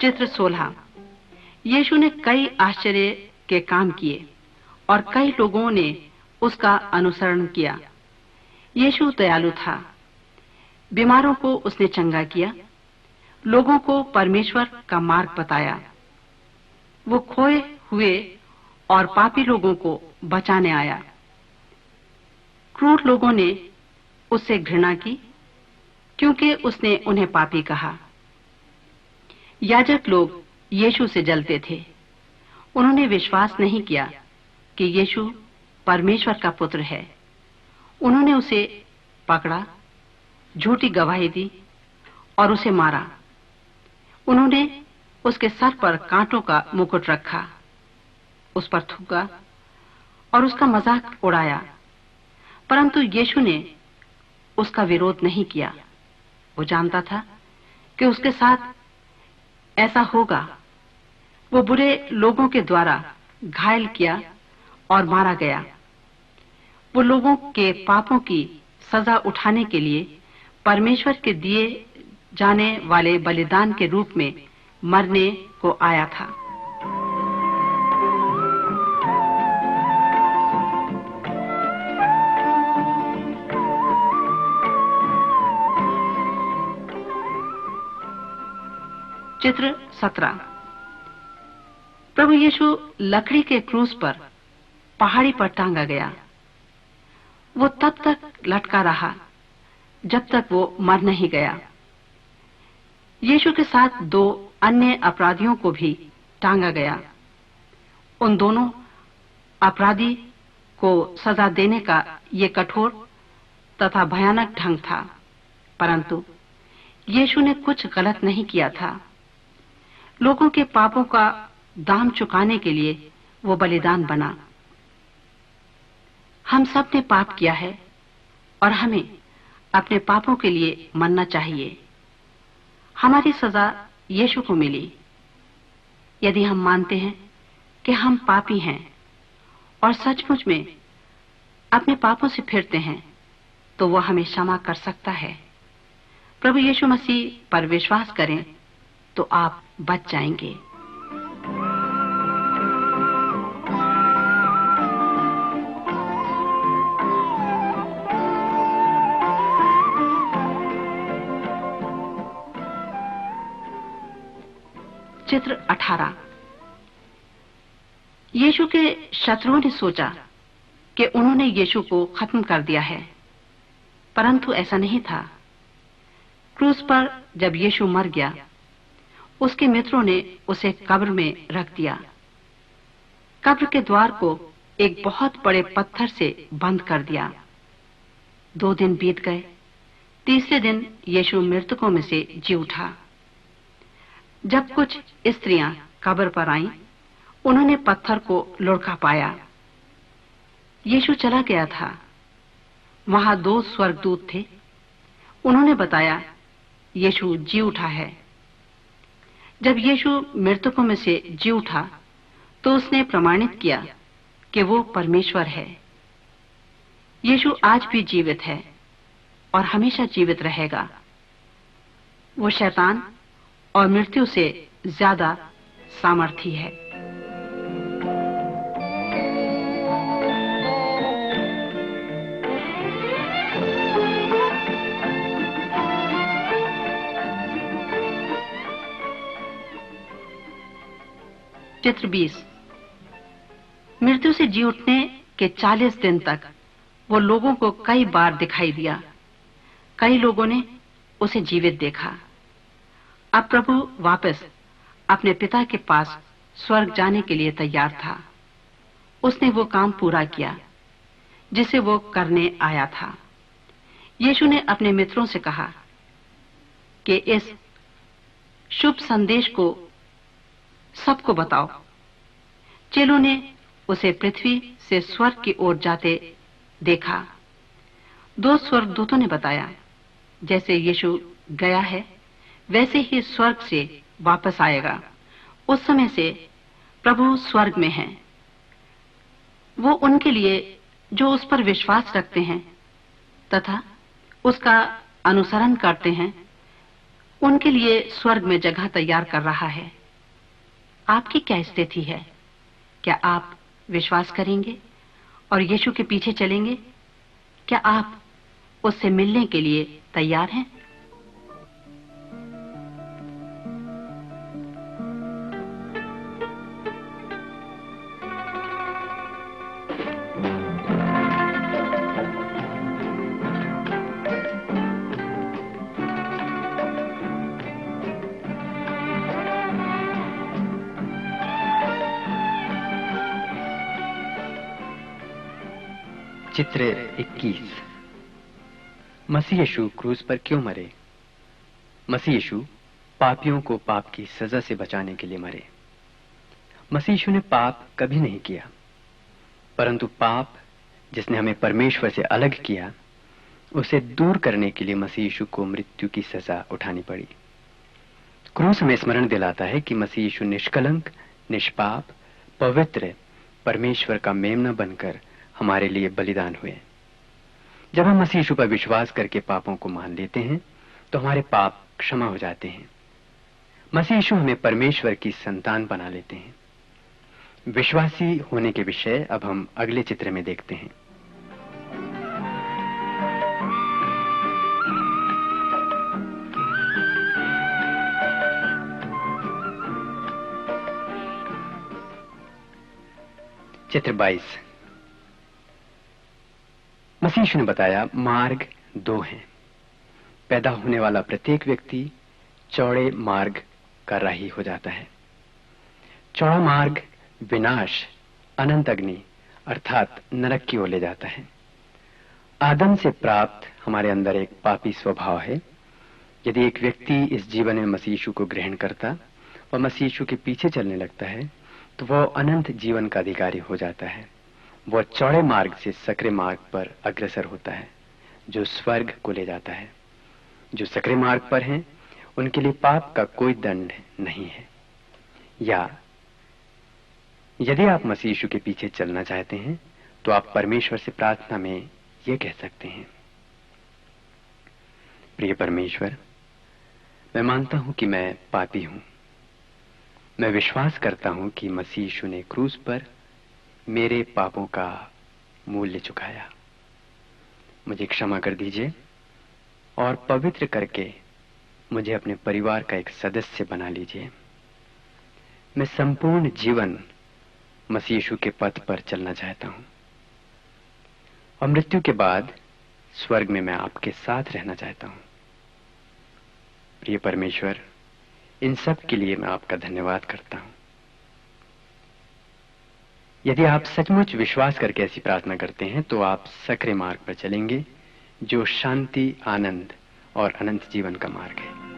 चित्र 16। यीशु ने कई आश्चर्य के काम किए और कई लोगों ने उसका अनुसरण किया। यीशु दयालु था। बीमारों को उसने चंगा किया, लोगों को परमेश्वर का मार्ग बताया। वो खोए हुए और पापी लोगों को बचाने आया। क्रूर लोगों ने उससे घृणा की क्योंकि उसने उन्हें पापी कहा। याजक लोग यीशु से जलते थे। उन्होंने विश्वास नहीं किया कि यीशु परमेश्वर का पुत्र है। उन्होंने उसे पकड़ा, झूठी गवाही दी और उसे मारा। उन्होंने उसके सर पर कांटों का मुकुट रखा, उस पर थूका और उसका मजाक उड़ाया। परंतु यीशु ने उसका विरोध नहीं किया। वो जानता था कि उसके साथ ऐसा होगा। वो बुरे लोगों के द्वारा घायल किया और मारा गया। वो लोगों के पापों की सजा उठाने के लिए परमेश्वर के दिए जाने वाले बलिदान के रूप में मरने को आया था। चित्र 17। प्रभु यीशु लकड़ी के क्रूस पर पहाड़ी पर टांगा गया। वो तब तक लटका रहा जब तक वो मर नहीं गया। यीशु के साथ दो अन्य अपराधियों को भी टांगा गया। उन दोनों अपराधी को सजा देने का ये कठोर तथा भयानक ढंग था, परंतु यीशु ने कुछ गलत नहीं किया था। लोगों के पापों का दाम चुकाने के लिए वो बलिदान बना। हम सब ने पाप किया है और हमें अपने पापों के लिए मरना चाहिए। हमारी सजा यीशु को मिली। यदि हम मानते हैं कि हम पापी हैं और सचमुच में अपने पापों से फिरते हैं, तो वह हमें क्षमा कर सकता है। प्रभु यीशु मसीह पर विश्वास करें तो आप बच जाएंगे। चित्र 18। यीशु के शत्रुओं ने सोचा कि उन्होंने यीशु को खत्म कर दिया है, परंतु ऐसा नहीं था। क्रूस पर जब यीशु मर गया, उसके मित्रों ने उसे कब्र में रख दिया। कब्र के द्वार को एक बहुत बड़े पत्थर से बंद कर दिया। 2 दिन बीत गए। तीसरे दिन यीशु मृतकों में से जी उठा। जब कुछ स्त्रियां कब्र पर आईं, उन्होंने पत्थर को लुढ़का पाया। यीशु चला गया था। वहां 2 स्वर्गदूत थे। उन्होंने बताया, यीशु जी उठा है। जब यीशु मृतकों में से जी उठा, तो उसने प्रमाणित किया कि वो परमेश्वर है। यीशु आज भी जीवित है और हमेशा जीवित रहेगा। वो शैतान और मृत्यु से ज्यादा सामर्थी है। चित्र 20। मृत्यु से जी उठने के 40 दिन तक वो लोगों को कई बार दिखाई दिया। कई लोगों ने उसे जीवित देखा। अब प्रभु वापस अपने पिता के पास स्वर्ग जाने के लिए तैयार था। उसने वो काम पूरा किया जिसे वो करने आया था। यीशु ने अपने मित्रों से कहा कि इस शुभ संदेश को सबको बताओ। चेलों ने उसे पृथ्वी से स्वर्ग की ओर जाते देखा। 2 स्वर्गदूतों ने बताया, जैसे यीशु गया है वैसे ही स्वर्ग से वापस आएगा। उस समय से प्रभु स्वर्ग में है। वो उनके लिए जो उस पर विश्वास रखते हैं तथा उसका अनुसरण करते हैं, उनके लिए स्वर्ग में जगह तैयार कर रहा है। आपकी क्या स्थिति है? क्या आप विश्वास करेंगे और यीशु के पीछे चलेंगे? क्या आप उससे मिलने के लिए तैयार हैं? चित्र 21। मसीह यीशु क्रूस पर क्यों मरे? मसीह यीशु पापियों को पाप की सजा से बचाने के लिए मरे। मसीह यीशु ने पाप कभी नहीं किया, परंतु पाप जिसने हमें परमेश्वर से अलग किया, उसे दूर करने के लिए मसीह यीशु को मृत्यु की सजा उठानी पड़ी। क्रूस हमें स्मरण दिलाता है कि मसीह यीशु निष्कलंक, निष्पाप, पवित्र परमेश्वर का मेमना बनकर हमारे लिए बलिदान हुए। जब हम मसीह यीशु पर विश्वास करके पापों को मान लेते हैं तो हमारे पाप क्षमा हो जाते हैं। मसीह यीशु हमें परमेश्वर की संतान बना लेते हैं। विश्वासी होने के विषय अब हम अगले चित्र में देखते हैं। चित्र 22। मसीह यीशु ने बताया, मार्ग दो हैं। पैदा होने वाला प्रत्येक व्यक्ति चौड़े मार्ग का राही हो जाता है। चौड़ा मार्ग विनाश, अनंत अग्नि अर्थात नरक की ओर ले जाता है। आदम से प्राप्त हमारे अंदर एक पापी स्वभाव है। यदि एक व्यक्ति इस जीवन में मसीह यीशु को ग्रहण करता और मसीह यीशु के पीछे चलने लगता है तो वह अनंत जीवन का अधिकारी हो जाता है। वह चौड़े मार्ग से सकरे मार्ग पर अग्रसर होता है, जो स्वर्ग को ले जाता है। जो सकरे मार्ग पर हैं, उनके लिए पाप का कोई दंड नहीं है। या यदि आप मसीह यीशु के पीछे चलना चाहते हैं तो आप परमेश्वर से प्रार्थना में यह कह सकते हैं, प्रिय परमेश्वर, मैं मानता हूं कि मैं पापी हूं। मैं विश्वास करता हूं कि मसीह यीशु ने क्रूस पर मेरे पापों का मूल्य चुकाया। मुझे क्षमा कर दीजिए और पवित्र करके मुझे अपने परिवार का एक सदस्य बना लीजिए। मैं संपूर्ण जीवन मसीह यीशु के पथ पर चलना चाहता हूं और मृत्यु के बाद स्वर्ग में मैं आपके साथ रहना चाहता हूं। प्रिय परमेश्वर, इन सब के लिए मैं आपका धन्यवाद करता हूं। यदि आप सचमुच विश्वास करके ऐसी प्रार्थना करते हैं तो आप सकरे मार्ग पर चलेंगे, जो शांति, आनंद और अनंत जीवन का मार्ग है।